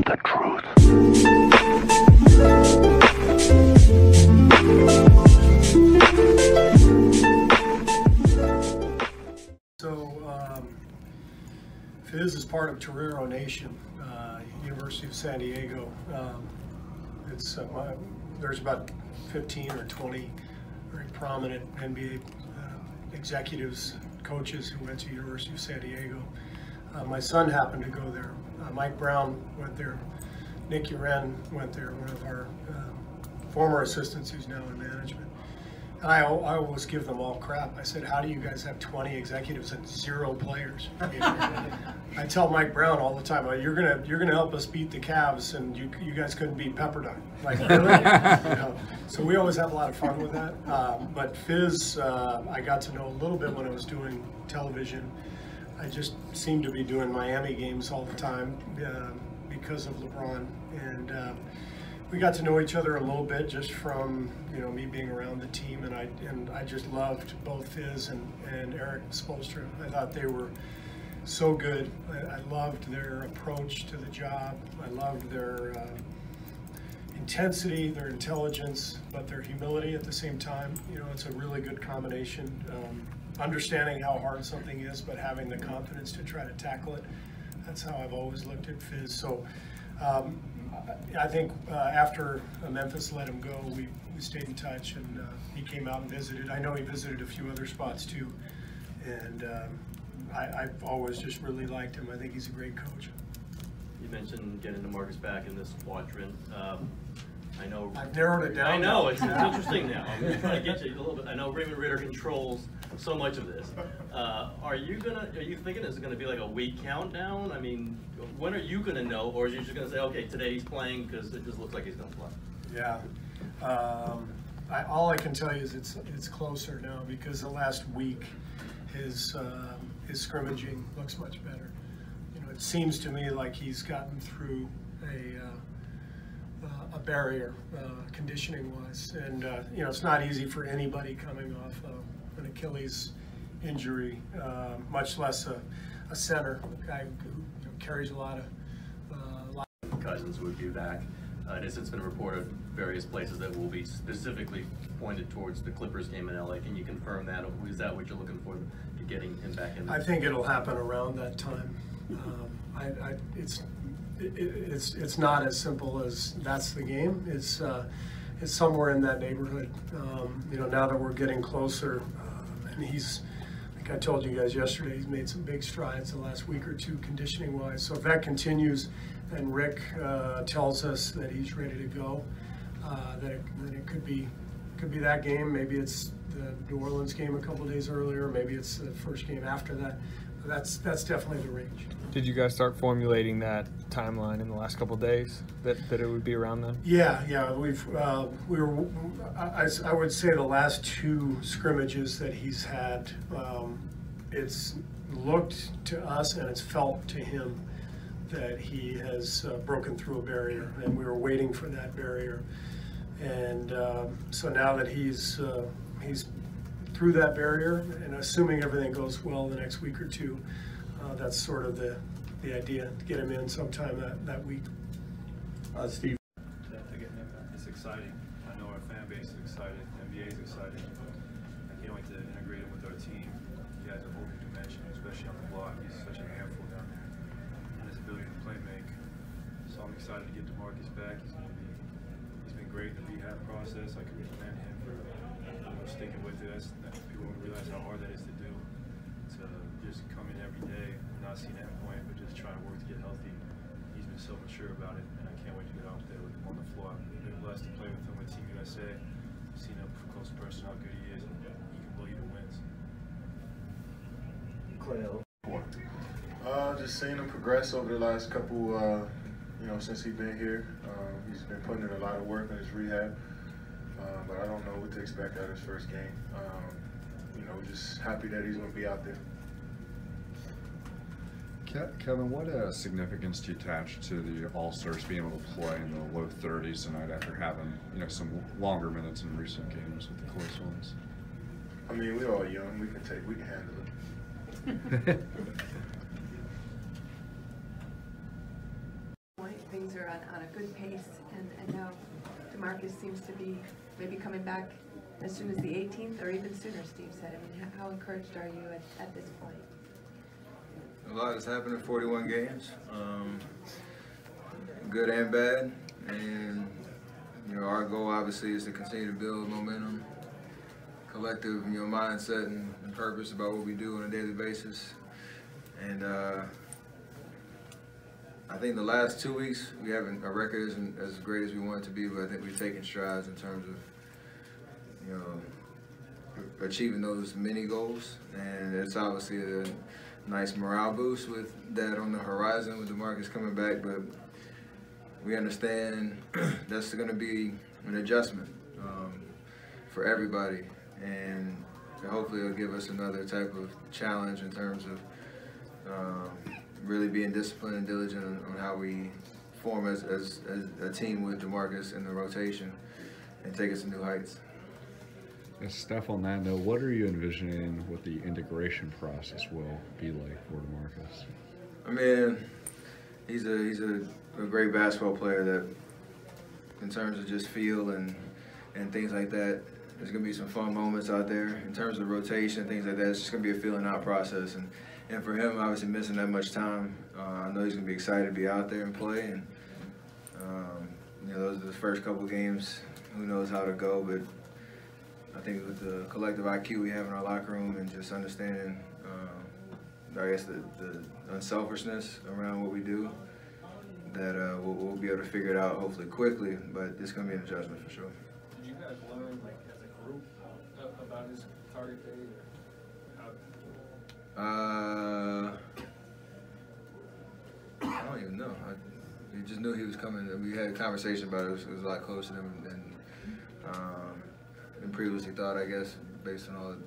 the truth. Fizz is part of Torero Nation, University of San Diego. There's about 15 or 20 very prominent NBA executives, coaches who went to University of San Diego. My son happened to go there. Mike Brown went there. Nick Uren went there, one of our former assistants who's now in management. And I always give them all crap. I said, how do you guys have 20 executives and 0 players? I tell Mike Brown all the time, you're gonna help us beat the Cavs, and you guys couldn't beat Pepperdine. Like, really? You know? So we always have a lot of fun with that. But Fizz, I got to know a little bit when I was doing television. I just seemed to be doing Miami games all the time because of LeBron, and we got to know each other a little bit just from me being around the team, and I just loved both Fizz and Eric Spoelstra. I thought they were so good. I loved their approach to the job. I loved their intensity, their intelligence, but their humility at the same time. It's a really good combination. Understanding how hard something is, but having the confidence to try to tackle it. That's how I've always looked at Fizz. So I think after Memphis let him go, we stayed in touch, and he came out and visited. I know he visited a few other spots too, and I've always just really liked him. I think he's a great coach. You mentioned getting DeMarcus back in this quadrant. I know I've narrowed it down. I know it's interesting now. I'm just trying to get you a little bit. I know Raymond Ritter controls so much of this. Are you thinking it's going to be like a week countdown? I mean, when are you going to know, or are you just going to say, okay, today he's playing because it just looks like he's going to play? Yeah. All I can tell you is it's closer now, because the last week his scrimmaging looks much better. It seems to me like he's gotten through a barrier conditioning wise, and it's not easy for anybody coming off an Achilles injury, much less a center, a guy who carries a lot of Cousins would be back. It's been reported various places that will be specifically pointed towards the Clippers game in LA. Can you confirm that? Or is that what you're looking for to getting him back in? I think it'll happen around that time. It's not as simple as that's the game. It's somewhere in that neighborhood. Now that we're getting closer, and he's, like I told you guys yesterday, he's made some big strides the last week or two conditioning wise. So if that continues, and Rick tells us that he's ready to go, then it could be that game. Maybe it's the New Orleans game a couple of days earlier. Maybe it's the first game after that. That's definitely the range. Did you guys start formulating that timeline in the last couple of days, that it would be around then? Yeah. I would say the last 2 scrimmages that he's had, it's looked to us and it's felt to him that he has broken through a barrier, and we were waiting for that barrier. And so now that he's through that barrier, and assuming everything goes well the next week or 2, that's sort of the idea, to get him in sometime that week. Steve. To get him, it's exciting. I know our fan base is excited, NBA is excited. I can't wait to integrate him with our team. He has a whole new dimension, especially on the block. He's such a handful down there, and his ability to play make. So I'm excited to get DeMarcus back. He's been great in the rehab process. I can commend him for sticking with it. People don't realize how hard that is to do. To just come in every day, not seeing an endpoint, but just trying to work to get healthy. He's been so mature about it, and I can't wait to get out there with him on the floor. I've been blessed to play with him with Team USA. Seen up close person how good he is, and he can blow you to wins. Just seeing him progress over the last couple, since he's been here. He's been putting in a lot of work in his rehab, but I don't know what to expect out of his first game. Just happy that he's going to be out there. Kevin, what significance do you attach to the All-Stars being able to play in the low 30s tonight after having some longer minutes in recent games with the close ones? I mean, we're all young. We can handle it. things are on a good pace, and now DeMarcus seems to be maybe coming back as soon as the 18th or even sooner, Steve said. I mean, how encouraged are you at this point? A lot has happened in 41 games, good and bad, and our goal obviously is to continue to build momentum, collective mindset and purpose about what we do on a daily basis. And I think the last 2 weeks our record isn't as great as we want it to be, but I think we've taken strides in terms of achieving those mini goals, and it's obviously a nice morale boost with that on the horizon with DeMarcus coming back, but we understand that's going to be an adjustment for everybody, and hopefully it'll give us another type of challenge in terms of really being disciplined and diligent on how we form as a team with DeMarcus in the rotation and take us to new heights. Steph, on that note, what are you envisioning what the integration process will be like for DeMarcus? I mean, he's a great basketball player that, in terms of just feel and things like that, there's going to be some fun moments out there. In terms of rotation, things like that, it's just going to be a feeling out process. And for him, obviously missing that much time, I know he's going to be excited to be out there and play. And, those are the first couple games. Who knows how to go, but I think with the collective IQ we have in our locker room and just understanding, I guess, the unselfishness around what we do, that we'll be able to figure it out hopefully quickly, but it's going to be an adjustment for sure. Did you guys learn, like, as a group about his target date? I don't even know. We just knew he was coming. We had a conversation about it. It was a lot closer than previously thought, I guess, based on all the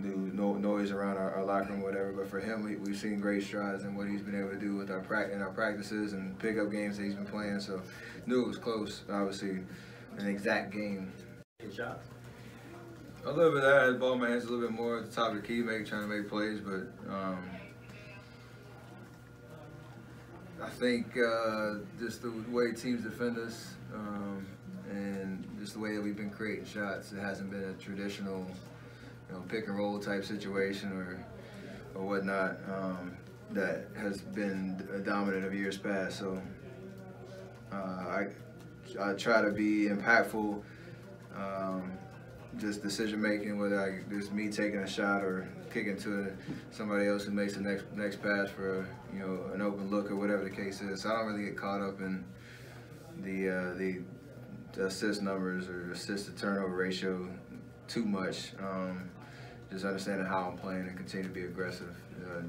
new noise around our locker room or whatever. But for him, we've seen great strides in what he's been able to do with our practices and pickup games that he's been playing. So knew it was close, obviously, an exact game. Good shots. A little bit of that. I had ball in my hands a little bit more at the top of the key, trying to make plays, but I think just the way teams defend us and just the way that we've been creating shots, it hasn't been a traditional, pick and roll type situation or whatnot that has been dominant of years past. So I try to be impactful. Just decision making, whether it's me taking a shot or kicking to somebody else who makes the next pass for an open look or whatever the case is. So I don't really get caught up in the assist numbers or assist to turnover ratio too much. Just understanding how I'm playing and continue to be aggressive.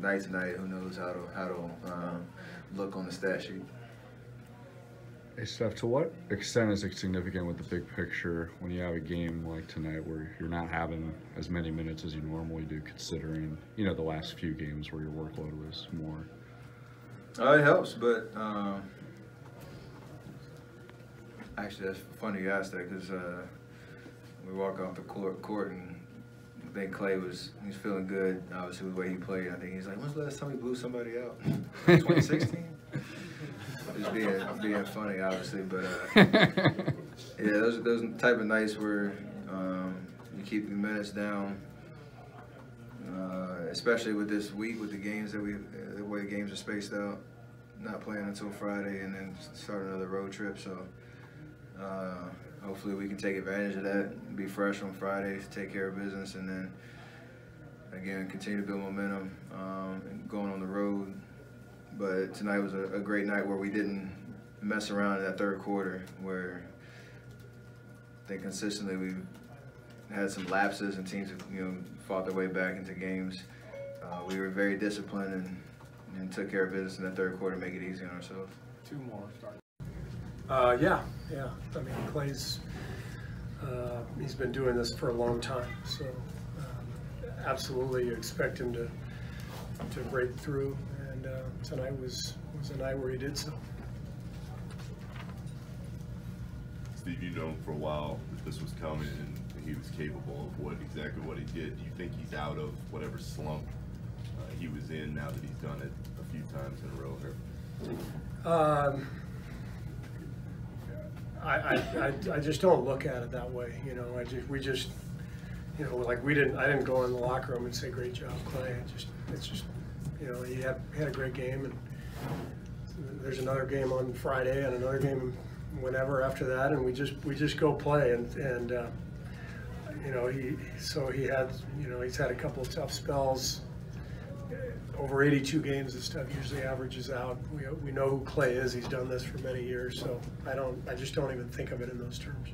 Night to night, who knows how to look on the stat sheet. Hey Steph, to what extent is it significant with the big picture when you have a game like tonight where you're not having as many minutes as you normally do, considering the last few games where your workload was more? It helps, but actually that's funny you asked that, because we walk off the court and I think Clay he's feeling good, obviously, with the way he played. I think he's like, when's the last time he blew somebody out? 2016? Just being funny, obviously, but yeah, those type of nights where you keep the minutes down, especially with this week with the games the way the games are spaced out, not playing until Friday and then start another road trip. So hopefully we can take advantage of that, be fresh on Friday, take care of business, and then again continue to build momentum and going on the road. But tonight was a great night where we didn't mess around in that third quarter, where I think consistently we've had some lapses and teams have fought their way back into games. We were very disciplined and took care of business in that third quarter, make it easy on ourselves. Two more start. Yeah. I mean, Clay's he's been doing this for a long time, so absolutely expect him to break through. And tonight was a night where he did so. Steve, you've known for a while that this was coming and he was capable of exactly what he did. Do you think he's out of whatever slump he was in now that he's done it a few times in a row here? I just don't look at it that way, you know. We just, you know, like I didn't go in the locker room and say, great job, Clay. It's just, you know, he had a great game, and there's another game on Friday and another game whenever after that, and we just go play, and you know, he had, you know, he's had a couple of tough spells. Over 82 games, this stuff usually averages out. We know who Clay is. He's done this for many years, so I just don't even think of it in those terms.